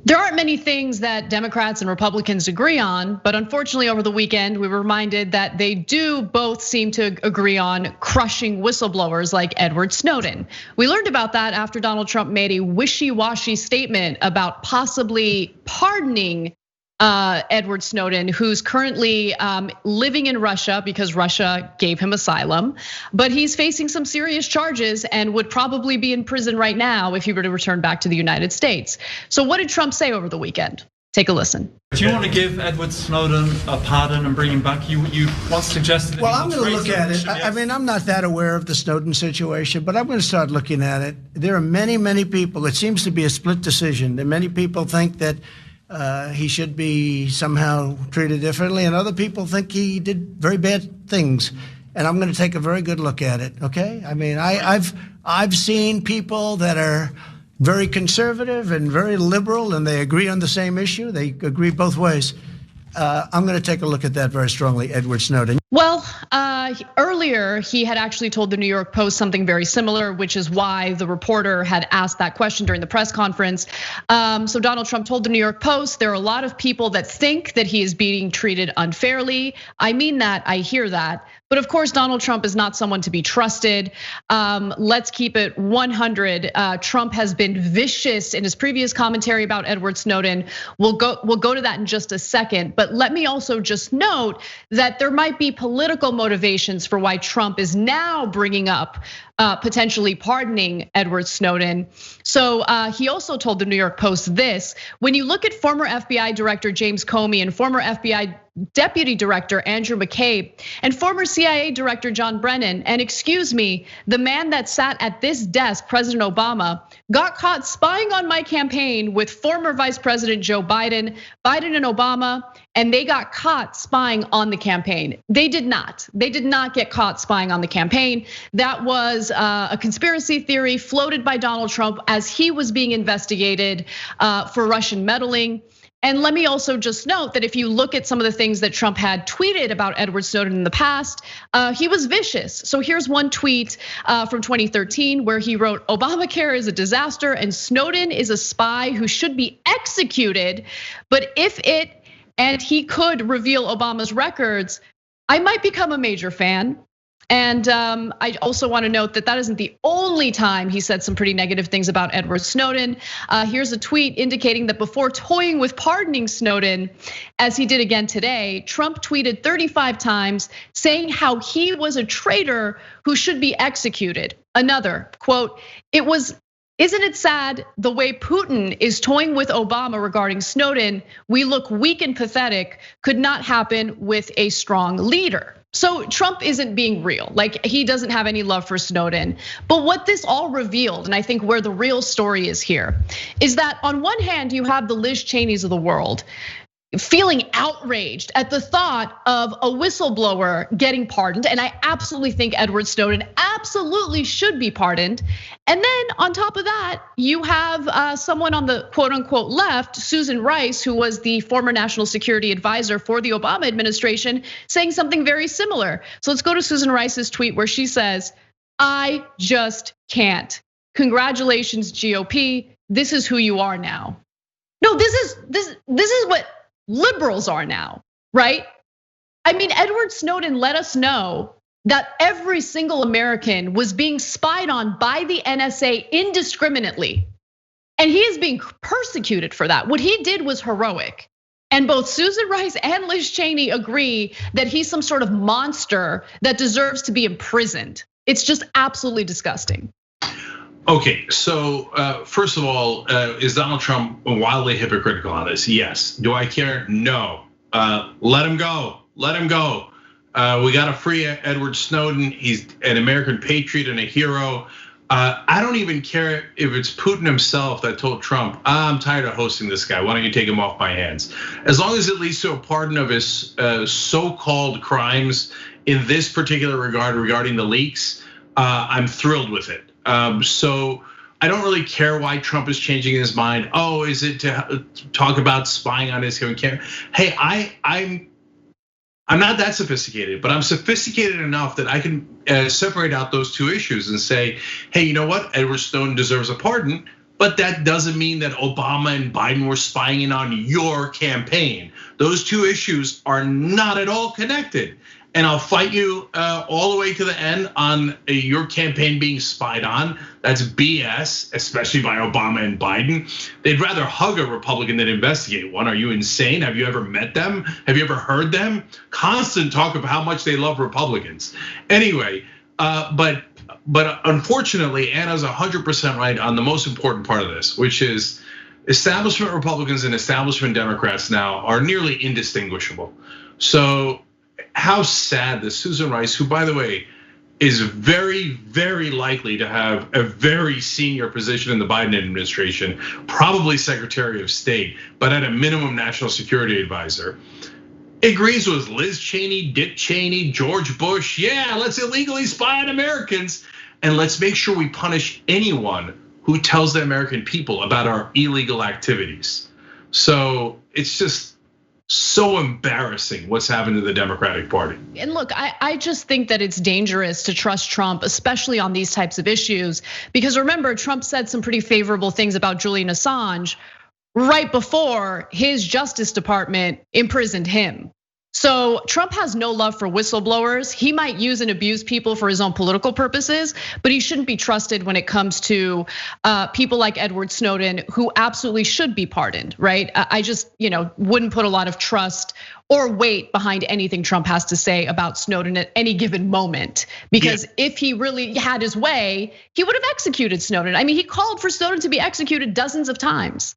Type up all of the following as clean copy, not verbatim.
There aren't many things that Democrats and Republicans agree on, but unfortunately over the weekend, we were reminded that they do both seem to agree on crushing whistleblowers like Edward Snowden. We learned about that after Donald Trump made a wishy-washy statement about possibly pardoning Edward Snowden, who's currently living in Russia because Russia gave him asylum, but he's facing some serious charges and would probably be in prison right now if he were to return back to the United States. So what did Trump say over the weekend? Take a listen. Do you want to give Edward Snowden a pardon and bring him back? You once suggested that. Well, I'm going to look at it. I mean, I'm not that aware of the Snowden situation, but I'm going to start looking at it. There are many, many people. It seems to be a split decision. And many people think that he should be somehow treated differently, and other people think he did very bad things. And I'm going to take a very good look at it. Okay? I mean, I've seen people that are very conservative and very liberal, and they agree on the same issue. They agree both ways. I'm going to take a look at that very strongly, Edward Snowden. Well, earlier he had actually told the New York Post something very similar, which is why the reporter had asked that question during the press conference. So Donald Trump told the New York Post, there are a lot of people that think that he is being treated unfairly. I mean that, I hear that. But of course, Donald Trump is not someone to be trusted. Let's keep it 100. Trump has been vicious in his previous commentary about Edward Snowden. We'll go to that in just a second. But let me also just note that there might be political motivations for why Trump is now bringing up potentially pardoning Edward Snowden. So he also told the New York Post this: when you look at former FBI Director James Comey and former FBI Deputy Director Andrew McCabe and former CIA Director John Brennan, and excuse me, the man that sat at this desk, President Obama, got caught spying on my campaign with former Vice President Joe Biden and Obama, and they got caught spying on the campaign. They did not get caught spying on the campaign. That was a conspiracy theory floated by Donald Trump as he was being investigated for Russian meddling. And let me also just note that if you look at some of the things that Trump had tweeted about Edward Snowden in the past, he was vicious. So here's one tweet from 2013 where he wrote, "Obamacare is a disaster and Snowden is a spy who should be executed. But if it and he could reveal Obama's records, I might become a major fan." And I also want to note that that isn't the only time he said some pretty negative things about Edward Snowden. Here's a tweet indicating that before toying with pardoning Snowden, as he did again today, Trump tweeted 35 times saying how he was a traitor who should be executed. Another quote, "Isn't it sad the way Putin is toying with Obama regarding Snowden? We look weak and pathetic, could not happen with a strong leader." So Trump isn't being real, like he doesn't have any love for Snowden. But what this all revealed, and I think where the real story is here, is that on one hand, you have the Liz Cheneys of the world feeling outraged at the thought of a whistleblower getting pardoned. And I absolutely think Edward Snowden absolutely should be pardoned. And then on top of that, you have someone on the quote unquote left, Susan Rice, who was the former national security advisor for the Obama administration, saying something very similar. So let's go to Susan Rice's tweet where she says, "I just can't. Congratulations, GOP. This is who you are now." No, this is what liberals are now, right? I mean, Edward Snowden let us know that every single American was being spied on by the NSA indiscriminately. And he is being persecuted for that. What he did was heroic. And both Susan Rice and Liz Cheney agree that he's some sort of monster that deserves to be imprisoned. It's just absolutely disgusting. Okay, so first of all, is Donald Trump wildly hypocritical on this? Yes. Do I care? No. Let him go. Let him go. We got to free Edward Snowden. He's an American patriot and a hero. I don't even care if it's Putin himself that told Trump, "I'm tired of hosting this guy. Why don't you take him off my hands?" As long as it leads to a pardon of his so-called crimes in this particular regard regarding the leaks, I'm thrilled with it. So I don't really care why Trump is changing his mind. Oh, is it to talk about spying on his campaign? Hey, I'm not that sophisticated, but I'm sophisticated enough that I can separate out those two issues and say, hey, you know what? Edward Snowden deserves a pardon, but that doesn't mean that Obama and Biden were spying in on your campaign. Those two issues are not at all connected. And I'll fight you all the way to the end on your campaign being spied on. That's BS, especially by Obama and Biden. They'd rather hug a Republican than investigate one. Are you insane? Have you ever met them? Have you ever heard them? Constant talk of how much they love Republicans. Anyway, but unfortunately, Anna's 100% right on the most important part of this, which is establishment Republicans and establishment Democrats now are nearly indistinguishable. So how sad that Susan Rice, who by the way, is very, very likely to have a very senior position in the Biden administration, probably Secretary of State, but at a minimum national security advisor, agrees with Liz Cheney, Dick Cheney, George Bush. Yeah, let's illegally spy on Americans and let's make sure we punish anyone who tells the American people about our illegal activities. So it's just so embarrassing what's happened to the Democratic Party. And look, I just think that it's dangerous to trust Trump, especially on these types of issues, because remember, Trump said some pretty favorable things about Julian Assange right before his Justice Department imprisoned him. So Trump has no love for whistleblowers. He might use and abuse people for his own political purposes, but he shouldn't be trusted when it comes to people like Edward Snowden, who absolutely should be pardoned, right? I just, wouldn't put a lot of trust or weight behind anything Trump has to say about Snowden at any given moment. Because if he really had his way, he would have executed Snowden. I mean, he called for Snowden to be executed dozens of times.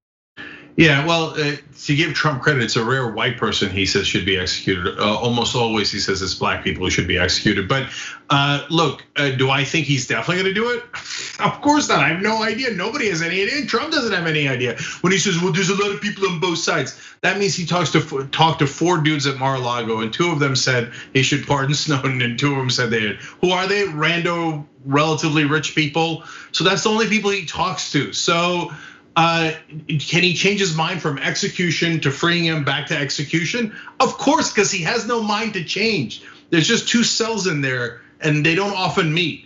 Yeah, well, to give Trump credit, it's a rare white person he says should be executed. Almost always he says it's black people who should be executed. But look, do I think he's definitely gonna do it? Of course not, I have no idea. Nobody has any idea. Trump doesn't have any idea. When he says, well, there's a lot of people on both sides. That means he talked to 4 dudes at Mar-a-Lago, and 2 of them said he should pardon Snowden, and 2 of them said they did. Who are they? Rando, relatively rich people. So that's the only people he talks to. So can he change his mind from execution to freeing him back to execution? Of course, because he has no mind to change. There's just 2 cells in there and they don't often meet.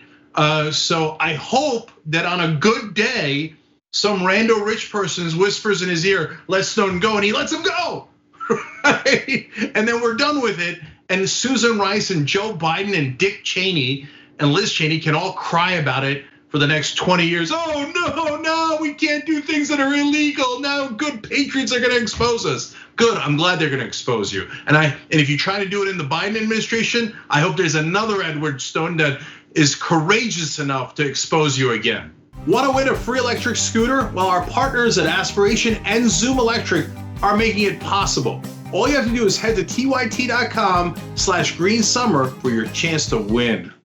So I hope that on a good day, some rando rich person whispers in his ear, let Snowden go, and he lets him go. Right? And then we're done with it. And Susan Rice and Joe Biden and Dick Cheney and Liz Cheney can all cry about it for the next 20 years. Oh no, we can't do things that are illegal. Now good patriots are gonna expose us. Good, I'm glad they're gonna expose you. And if you try to do it in the Biden administration, I hope there's another Edward Snowden that is courageous enough to expose you again. Want to win a free electric scooter? Well, our partners at Aspiration and Zoom Electric are making it possible. All you have to do is head to tyt.com/greensummer for your chance to win.